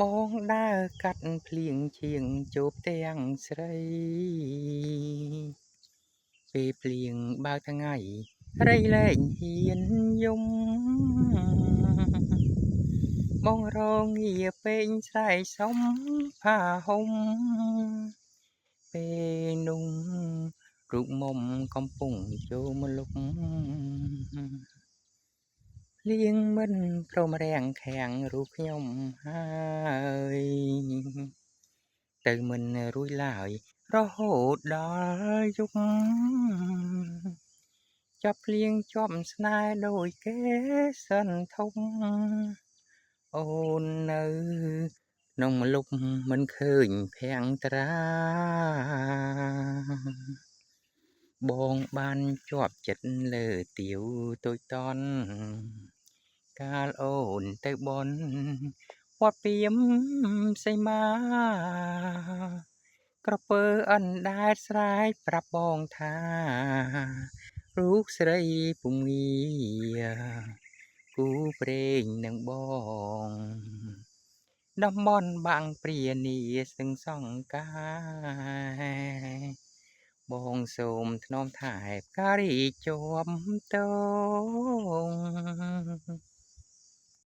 มองដើរកាត់ភ្លៀងឈៀងជួបទាំងស្រីពេលភ្លៀងបើកថ្ងៃរីលែងហ៊ានយំបងរងងារពេញស្រែកសុំផាហុំពេលនោះរូបមុំកំពុងចូលមកលុបភ្លៀងមិនព្រមរាំងខាំងរូបខ្ញុំហើយទៅមិនរួចឡើយរហូតដល់យប់ចាប់ភ្លៀងជាប់ស្នេហ៍ដូចគេសិនធំអូននៅក្នុងម្លប់មិនឃើញភាំងត្រាបងបានជាប់ចិត្តលើទាវតូចតន់កាលអូនទៅបន់វត្តព្រាហ្មណ៍សីមាក្រពើអណ្ដែតស្រែកប្រាប់បងថារូបស្រីពុំងារគូព្រេងនឹងបងតំបន់បាំងព្រានីស្ទឹងសង្ការបងសូមថ្នមថែបការីជាប់តង